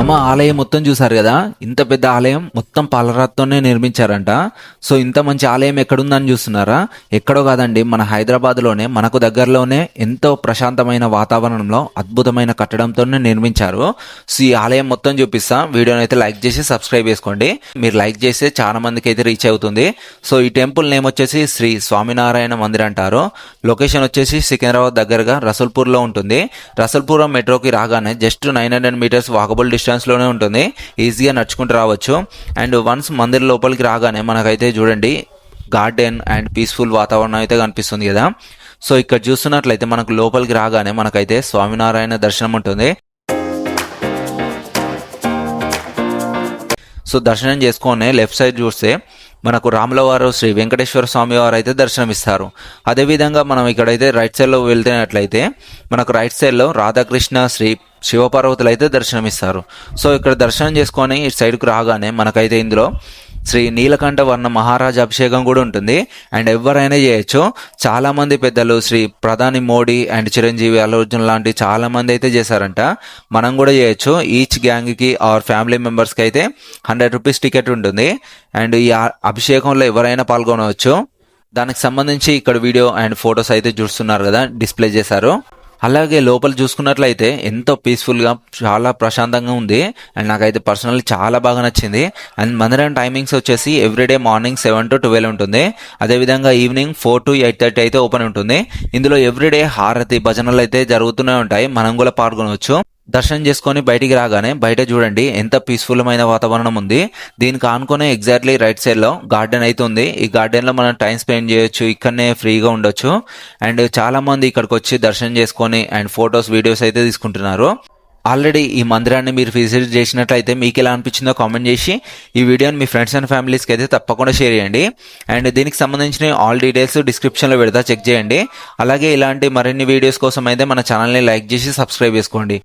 మనము ఆలయం మొత్తం చూసారు కదా. ఇంత పెద్ద ఆలయం మొత్తం పాలరాతితోనే నిర్మించారంట. సో ఇంత మంచి ఆలయం ఎక్కడుందని చూస్తున్నారా? ఎక్కడో కాదండి, మన హైదరాబాద్లోనే మనకు దగ్గరలోనే ఎంతో ప్రశాంతమైన వాతావరణంలో అద్భుతమైన కట్టడంతోనే నిర్మించారు. సో ఈ ఆలయం మొత్తం చూపిస్తా. వీడియోని అయితే లైక్ చేసి సబ్స్క్రైబ్ చేసుకోండి. మీరు లైక్ చేస్తే చాలా మందికి అయితే రీచ్ అవుతుంది. సో ఈ టెంపుల్ నేమ్ వచ్చేసి శ్రీ స్వామినారాయణ మందిర్ అంటారు. లొకేషన్ వచ్చేసి సికింద్రాబాద్ దగ్గరగా రసూల్పూర్లో ఉంటుంది. రసూల్పురం మెట్రోకి రాగానే జస్ట్ 900 మీటర్స్ వాకబుల్ డిస్టెన్స్ లోనే ఉంటుంది. ఈజీగా నడుచుకుంటూ రావచ్చు. అండ్ వన్స్ మందిర్ లోపలికి రాగానే మనకైతే చూడండి గార్డెన్ అండ్ పీస్ఫుల్ వాతావరణం అయితే కనిపిస్తుంది కదా. సో ఇక్కడ చూస్తున్నట్లయితే మనకు లోపలికి రాగానే మనకైతే స్వామినారాయణ దర్శనం ఉంటుంది. సో దర్శనం చేసుకొని లెఫ్ట్ సైడ్ చూస్తే మనకు రాములవారు శ్రీ వెంకటేశ్వర స్వామి వారు అయితే దర్శనం ఇస్తారు. అదేవిధంగా మనం ఇక్కడైతే రైట్ సైడ్లో వెళ్తున్నట్లయితే మనకు రైట్ సైడ్లో రాధాకృష్ణ శ్రీ శివపార్వతులు అయితే దర్శనమిస్తారు. సో ఇక్కడ దర్శనం చేసుకొని ఇటు సైడ్కు రాగానే మనకైతే ఇందులో శ్రీ నీలకంఠ వర్ణ మహారాజా అభిషేకం కూడా ఉంటుంది. అండ్ ఎవరైనా చేయొచ్చు. చాలా మంది పెద్దలు శ్రీ ప్రధాని మోడీ అండ్ చిరంజీవి అల్లు అర్జున్ లాంటి చాలా మంది అయితే చేశారంట. మనం కూడా చేయొచ్చు. ఈచ్ గ్యాంగ్కి ఆర్ ఫ్యామిలీ మెంబర్స్కి అయితే 100 రూపీస్ టికెట్ ఉంటుంది. అండ్ ఈ అభిషేకంలో ఎవరైనా పాల్గొనవచ్చు. దానికి సంబంధించి ఇక్కడ వీడియో అండ్ ఫొటోస్ అయితే చూస్తున్నారు కదా, డిస్ప్లే చేశారు. అలాగే లోపల చూసుకున్నట్లయితే ఎంతో పీస్ఫుల్గా చాలా ప్రశాంతంగా ఉంది. అండ్ నాకైతే పర్సనల్లీ చాలా బాగా నచ్చింది. అండ్ మందిరం టైమింగ్స్ వచ్చేసి ఎవ్రీడే మార్నింగ్ 7 to 12 ఉంటుంది. అదేవిధంగా ఈవినింగ్ 4 to 8:30 అయితే ఓపెన్ ఉంటుంది. ఇందులో ఎవ్రీడే హారతి భజనలు అయితే జరుగుతూనే ఉంటాయి. మనం కూడా పాల్గొనవచ్చు. దర్శనం చేసుకొని బయటికి రాగానే బయట చూడండి ఎంత పీస్ఫుల్ వాతావరణం ఉంది. దీనికి ఆనుకునే ఎగ్జాక్ట్లీ రైట్ సైడ్ లో గార్డెన్ అయితే ఉంది. ఈ గార్డెన్ లో మనం టైం స్పెండ్ చేయొచ్చు, ఇక్కడనే ఫ్రీగా ఉండొచ్చు. అండ్ చాలా మంది ఇక్కడికి వచ్చి దర్శనం చేసుకొని అండ్ ఫొటోస్ వీడియోస్ అయితే తీసుకుంటున్నారు. ఆల్రెడీ ఈ మందిరాన్ని మీరు విజిట్ చేసినట్లయితే మీకు ఎలా అనిపించిందో కామెంట్ చేసి ఈ వీడియోని మీ ఫ్రెండ్స్ అండ్ ఫ్యామిలీస్కి అయితే తప్పకుండా షేర్ చేయండి. అండ్ దీనికి సంబంధించిన ఆల్ డీటెయిల్స్ డిస్క్రిప్షన్లో పెడతా, చెక్ చేయండి. అలాగే ఇలాంటి మరిన్ని వీడియోస్ కోసం అయితే మన ఛానల్ని లైక్ చేసి సబ్స్క్రైబ్ చేసుకోండి.